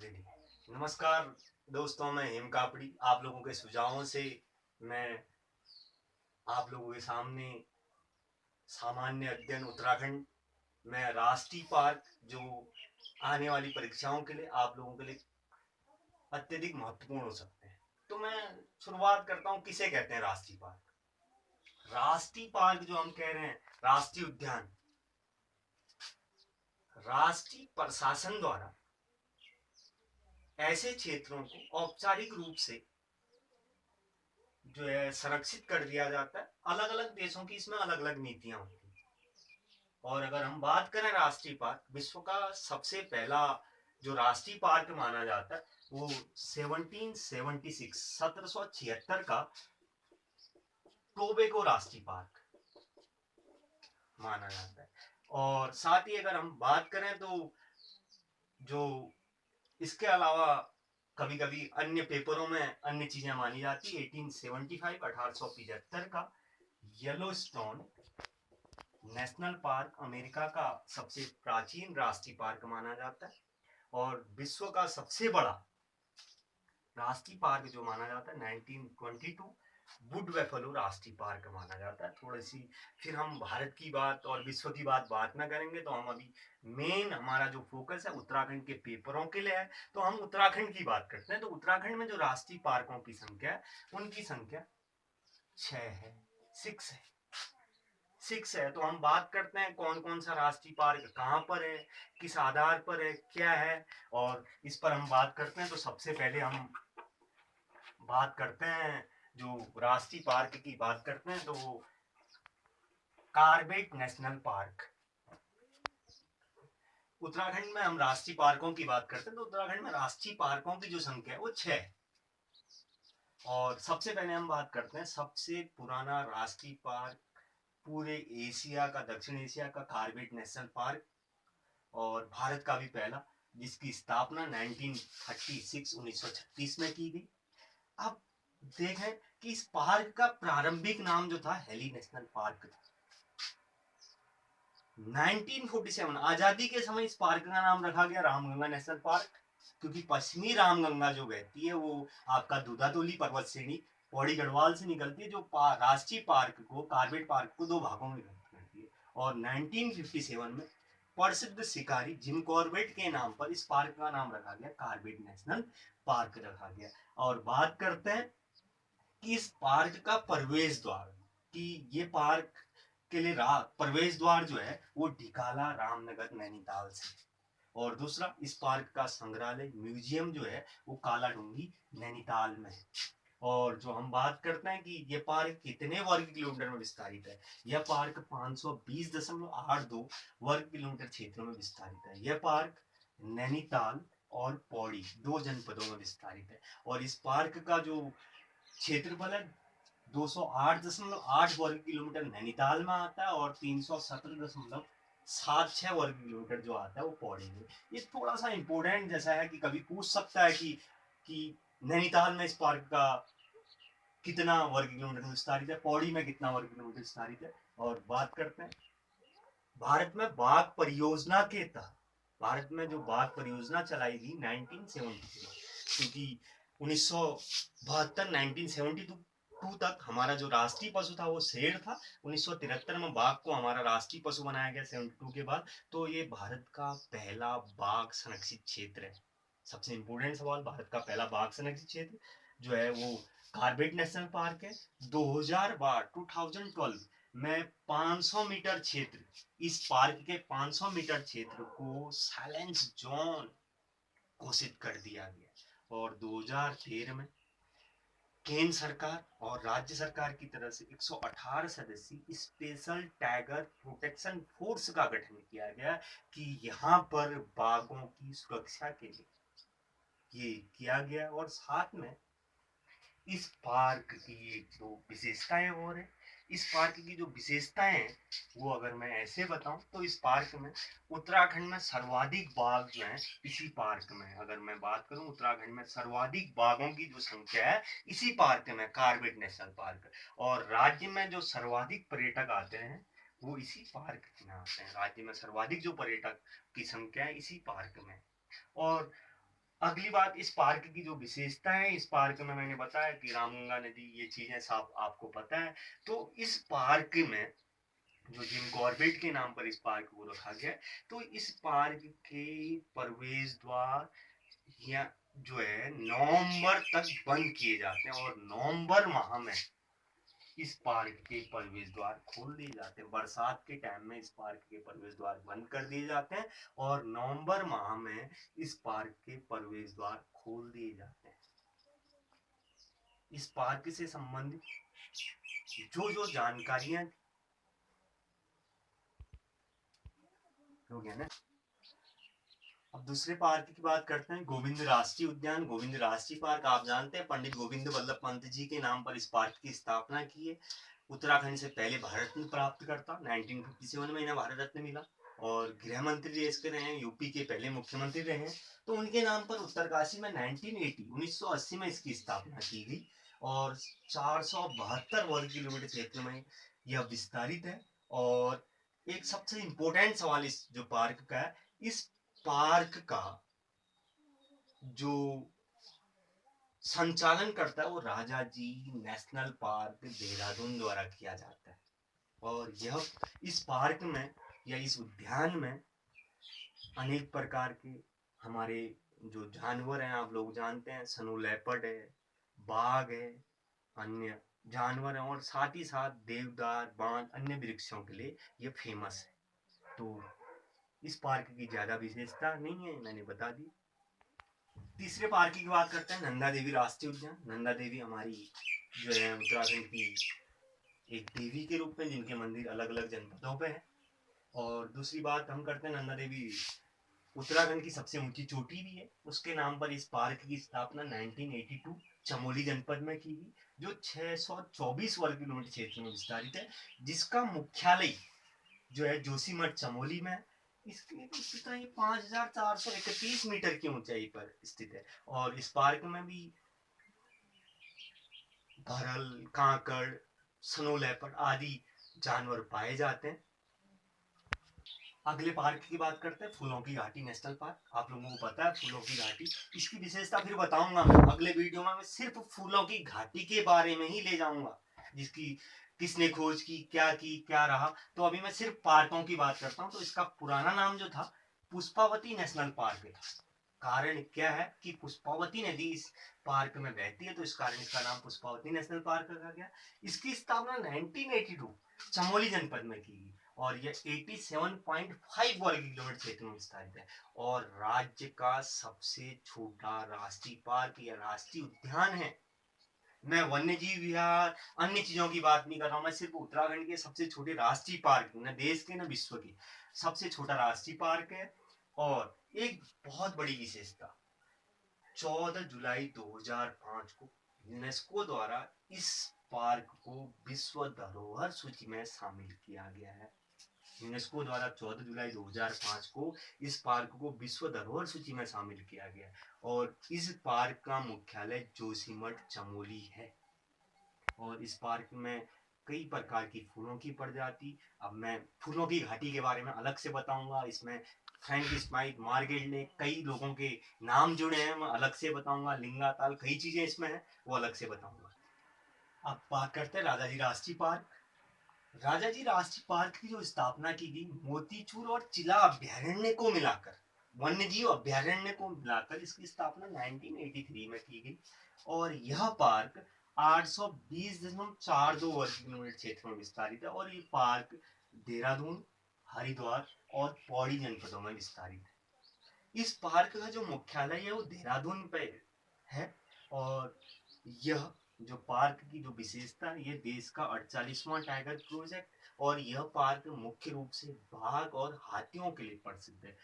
Ready. नमस्कार दोस्तों, मैं हेम कापड़ी। आप लोगों के सुझावों से मैं आप लोगों के सामने सामान्य अध्ययन उत्तराखंड में राष्ट्रीय पार्क जो आने वाली परीक्षाओं के लिए आप लोगों के लिए अत्यधिक महत्वपूर्ण हो सकते हैं। तो मैं शुरुआत करता हूँ, किसे कहते हैं राष्ट्रीय पार्क। राष्ट्रीय पार्क जो हम कह रहे हैं, राष्ट्रीय उद्यान, राष्ट्रीय प्रशासन द्वारा ऐसे क्षेत्रों को औपचारिक रूप से जो है संरक्षित कर दिया जाता है। अलग अलग देशों की इसमें अलग अलग नीतियां होती हैं। और अगर हम बात करें राष्ट्रीय पार्क, विश्व का सबसे पहला जो राष्ट्रीय पार्क माना जाता है वो 1776 का टोबैगो राष्ट्रीय पार्क माना जाता है। और साथ ही अगर हम बात करें तो जो इसके अलावा कभी कभी अन्य पेपरों में अन्य चीजें मानी जाती है। 1875 का येलोस्टोन नेशनल पार्क अमेरिका का सबसे प्राचीन राष्ट्रीय पार्क माना जाता है। और विश्व का सबसे बड़ा राष्ट्रीय पार्क जो माना जाता है 1922 वुड बेफलो राष्ट्रीय पार्क माना जाता है। थोड़ी सी फिर हम भारत की बात और विश्व की बात ना करेंगे, तो हम अभी मेन हमारा जो फोकस है उत्तराखंड के पेपरों के लिए है, तो हम उत्तराखंड की बात करते हैं। तो उत्तराखंड में जो राष्ट्रीय पार्कों की संख्या है उनकी संख्या 6 है, 6 है। तो हम बात करते हैं कौन कौन सा राष्ट्रीय पार्क कहाँ पर है, किस आधार पर है, क्या है, और इस पर हम बात करते हैं। तो सबसे पहले हम बात करते हैं, जो राष्ट्रीय पार्क की बात करते हैं, तो कार्बेट नेशनल पार्क। उत्तराखंड में हम राष्ट्रीय पार्कों की बात करते हैं, तो उत्तराखंड में राष्ट्रीय पार्कों की जो संख्या है वो 6 है। और सबसे पहले हम बात करते हैं सबसे पुराना राष्ट्रीय पार्क पूरे एशिया का, दक्षिण एशिया का, कार्बेट नेशनल पार्क, और भारत का भी पहला, जिसकी स्थापना 1936 में की गई। अब देखें कि इस पार्क का प्रारंभिक नाम जो था हेली नेशनल पार्क था। 1947 आजादी के समय इस पार्क का नाम रखा गया रामगंगा नेशनल पार्क, क्योंकि पश्चिमी रामगंगा जो बहती है वो आपका दूधातोली पर्वत श्रेणी पौड़ी गढ़वाल से निकलती है, जो राष्ट्रीय पार्क को, कार्बेट पार्क को, दो भागों में करती है। और 1957 में प्रसिद्ध शिकारी जिम कॉर्बेट के नाम पर इस पार्क का नाम रखा गया, कार्बेट नेशनल पार्क रखा गया। और बात करते हैं कि इस पार्क का प्रवेश द्वार, कि ये पार्क के लिए प्रवेश द्वार जो है वो ढिकाला रामनगर नैनीताल से। और दूसरा, इस पार्क का संग्रहालय म्यूजियम जो है वो काला डूंगी नैनीताल में है। और जो हम बात करते हैं कि ये पार्क कितने वर्ग किलोमीटर में विस्तारित है, यह पार्क 520.82 वर्ग किलोमीटर क्षेत्रों में विस्तारित है। यह पार्क नैनीताल और पौड़ी दो जनपदों में विस्तारित है। और इस पार्क का जो क्षेत्रफल है 208.8 वर्ग किलोमीटर नैनीताल में आता है, और 317.76 वर्ग किलोमीटर जो आता है वो पौड़ी में। ये थोड़ा सा इंपोर्टेंट जैसा है कि कभी पूछ सकता है कि नैनीताल में इस पार्क का कितना वर्ग किलोमीटर विस्तारित है, पौड़ी में कितना वर्ग किलोमीटर विस्तारित है। और बात करते हैं भारत में बाघ परियोजना के तहत, भारत में जो बाघ परियोजना चलाई गई 1973, क्योंकि 1972 1972 तक हमारा जो राष्ट्रीय पशु था वो शेर था। 1973 में बाघ को हमारा राष्ट्रीय पशु बनाया गया 72 के बाद। तो ये भारत का पहला बाघ संरक्षित क्षेत्र है। सबसे इंपोर्टेंट सवाल, भारत का पहला बाघ संरक्षित क्षेत्र जो है वो कार्बेट नेशनल पार्क है। 2012 में 500 मीटर क्षेत्र, इस पार्क के 500 मीटर क्षेत्र को साइलेंस जोन घोषित कर दिया गया। और 2013 में केंद्र सरकार और राज्य सरकार की तरफ से 118 सदस्यीय स्पेशल टाइगर प्रोटेक्शन फोर्स का गठन किया गया, कि यहाँ पर बाघों की सुरक्षा के लिए ये किया गया। और साथ में इस पार्क की जो विशेषताएं और है, इस पार्क की जो विशेषताएं हैं वो अगर मैं ऐसे बताऊं, तो इस पार्क में उत्तराखंड में सर्वाधिक बाघ जो है इसी पार्क में, अगर मैं बात करूं उत्तराखंड में सर्वाधिक बाघों की जो संख्या है इसी पार्क में, कार्बेट नेशनल पार्क। और राज्य में जो सर्वाधिक पर्यटक आते हैं वो इसी पार्क में आते हैं। राज्य में सर्वाधिक जो पर्यटक की संख्या है इसी पार्क में। और अगली बात, इस पार्क की जो विशेषता है, इस पार्क में मैंने बताया कि रामगंगा नदी, ये चीजें सब आपको पता है। तो इस पार्क में जो जिम कॉर्बेट के नाम पर इस पार्क को रखा गया है, तो इस पार्क के प्रवेश द्वार या जो है नवंबर तक बंद किए जाते हैं, और नवंबर माह में इस पार्क के प्रवेश द्वार खोल दिए जाते हैं। बरसात के टाइम में इस पार्क के प्रवेश द्वार बंद कर दिए जाते हैं, और नवंबर माह में इस पार्क के प्रवेश द्वार खोल दिए जाते हैं। इस पार्क से संबंधित जो जो जानकारियां हो गया ना। अब दूसरे पार्क की बात करते हैं, गोविंद राष्ट्रीय उद्यान। गोविंद राष्ट्रीय पार्क आप जानते हैं, पंडित गोविंद वल्लभ पंत जी के नाम पर इस पार्क की स्थापना की है। उत्तराखंड से पहले भारत रत्न प्राप्त करता, 1957 में इन्हें भारत रत्न मिला, और गृह मंत्री देश के रहे हैं, यूपी के पहले मुख्यमंत्री रहे हैं। तो उनके नाम पर उत्तरकाशी में 1980 में इसकी स्थापना की गई, और 472 वर्ग किलोमीटर क्षेत्र में यह विस्तारित है। और एक सबसे इम्पोर्टेंट सवाल इस जो पार्क का है, इस पार्क का जो संचालन करता है वो राजा जी नेशनल पार्क देहरादून द्वारा किया जाता है। और यह इस पार्क में या इस उद्यान में अनेक प्रकार के हमारे जो जानवर हैं, आप लोग जानते हैं, स्नो लेपर्ड है, बाघ है, अन्य जानवर हैं, और साथ ही साथ देवदार, बांज, अन्य वृक्षों के लिए यह फेमस है। तो इस पार्क की ज्यादा विशेषता नहीं है, मैंने बता दी। तीसरे पार्क की बात करते हैं, नंदा देवी राष्ट्रीय उद्यान। नंदा देवी हमारी जो है उत्तराखंड की एक देवी के रूप में, जिनके मंदिर अलग अलग जनपदों पे हैं। और दूसरी बात हम करते हैं, नंदा देवी उत्तराखंड की सबसे ऊंची चोटी भी है। उसके नाम पर इस पार्क की स्थापना 1982 चमोली जनपद में की गई, जो 624 वर्ग किलोमीटर क्षेत्र में विस्तारित है, जिसका मुख्यालय जो है जोशीमठ चमोली में। इसकी ऊंचाई 5431 मीटर की ऊंचाई पर स्थित है। और इस पार्क में भी भरल, कांकड़, स्नो लेपर्ड आदि जानवर पाए जाते हैं। अगले पार्क की बात करते हैं, फूलों की घाटी नेशनल पार्क। आप लोगों को पता है फूलों की घाटी, इसकी विशेषता फिर बताऊंगा मैं अगले वीडियो में। मैं सिर्फ फूलों की घाटी के बारे में ही ले जाऊंगा, जिसकी किसने खोज की, क्या रहा। तो अभी मैं सिर्फ पार्कों की बात करता हूँ। तो इसका पुराना नाम जो था पुष्पावती नेशनल पार्क था। कारण क्या है कि पुष्पावती नदी इस पार्क में बहती है, तो इस कारण इसका नाम पुष्पावती नेशनल पार्क रखा गया। इसकी स्थापना 1982 चमोली जनपद में की गई, और यह 87.5 वर्ग किलोमीटर क्षेत्र में विस्तारित है, और राज्य का सबसे छोटा राष्ट्रीय पार्क या राष्ट्रीय उद्यान है। मैं वन्य जीव विहार, अन्य चीजों की बात नहीं कर रहा हूं, मैं सिर्फ उत्तराखंड के सबसे छोटे राष्ट्रीय पार्क, न देश के न विश्व के, सबसे छोटा राष्ट्रीय पार्क है। और एक बहुत बड़ी विशेषता, 14 जुलाई 2005 को यूनेस्को द्वारा इस पार्क को विश्व धरोहर सूची में शामिल किया गया है। यूनेस्को द्वारा 14 जुलाई 2005 को इस पार्क को विश्व धरोहर सूची में शामिल किया गया, और इस पार्क का मुख्यालय जोशीमठ चमोली है। और इस पार्क में कई प्रकार की फूलों की प्रजाति, अब मैं फूलों की घाटी के बारे में अलग से बताऊंगा। इसमें फ्रैंक स्माइट, मार्गेट ने कई लोगों के नाम जुड़े हैं, मैं अलग से बताऊंगा। लिंगाताल, कई चीजें इसमें हैं, वो अलग से बताऊंगा। अब बात करते हैं राजाजी राष्ट्रीय पार्क। राजाजी राष्ट्रीय पार्क की जो स्थापना की गई, मोतीचूर और चिला अभ्यारण्य को मिलाकर, वन्य जीव अभ्यारण्य को मिलाकर इसकी स्थापना 1983 में की गई। और यह पार्क 820.42 वर्ग किलोमीटर क्षेत्र में विस्तारित है, और ये पार्क देहरादून, हरिद्वार और पौड़ी जनपदों में विस्तारित है। इस पार्क का जो मुख्यालय है वो देहरादून पे है। और यह जो पार्क की जो विशेषता है, ये देश का 48वां टाइगर प्रोजेक्ट, और यह पार्क मुख्य रूप से बाघ और हाथियों के लिए प्रसिद्ध है।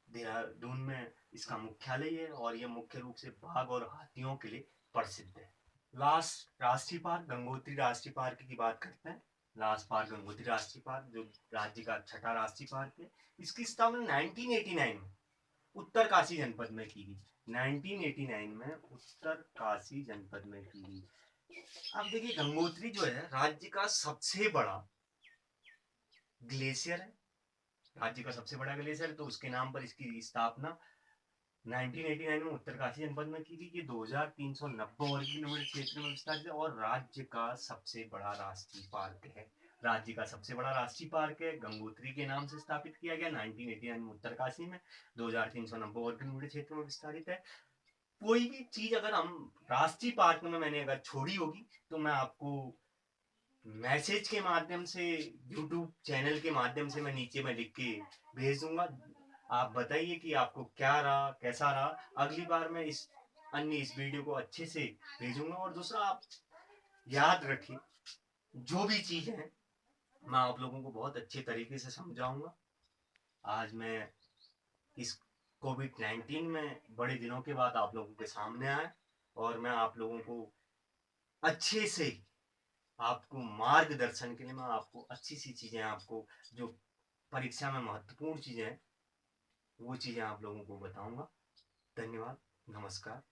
देहरादून में इसका मुख्यालय है, और यह मुख्य रूप से बाघ और हाथियों के लिए प्रसिद्ध है। लास्ट राष्ट्रीय पार्क गंगोत्री राष्ट्रीय पार्क की बात करते हैं। लास्ट पार्क गंगोत्री राष्ट्रीय पार्क, जो राज्य का छठा राष्ट्रीय पार्क है। इसकी स्थापना 1989 में उत्तरकाशी जनपद में की गई। 1989 में उत्तरकाशी जनपद में की गई। अब देखिए, गंगोत्री जो है राज्य का सबसे बड़ा ग्लेशियर है। राज्य का सबसे बड़ा ग्लेशियर है, तो उसके नाम पर इसकी स्थापना 1989 में उत्तरकाशी जनपद में की गई। ये 2390 वर्ग किलोमीटर क्षेत्र में विस्तारित है और राज्य का सबसे बड़ा राष्ट्रीय पार्क है। राज्य का सबसे बड़ा राष्ट्रीय पार्क है, गंगोत्री के नाम से स्थापित किया गया 1989 में उत्तरकाशी में, 2390 वर्ग किलोमीटर क्षेत्र में विस्तारित है। कोई भी चीज अगर हम राष्ट्रीय पार्क में मैंने अगर छोड़ी होगी तो मैं आपको मैसेज के माध्यम से, यूट्यूब चैनल के माध्यम से मैं नीचे में लिख के भेज दूंगा। आप बताइए कि आपको क्या रहा, कैसा रहा। अगली बार मैं इस वीडियो को अच्छे से भेजूंगा। और दूसरा, आप याद रखिए, जो भी चीज है मैं आप लोगों को बहुत अच्छे तरीके से समझाऊंगा। आज मैं इस कोविड-19 में बड़े दिनों के बाद आप लोगों के सामने आया और मैं आप लोगों को अच्छे से, आपको मार्गदर्शन के लिए मैं आपको अच्छी सी चीजें, आपको जो परीक्षा में महत्वपूर्ण चीजें हैं वो चीजें आप लोगों को बताऊंगा। धन्यवाद, नमस्कार।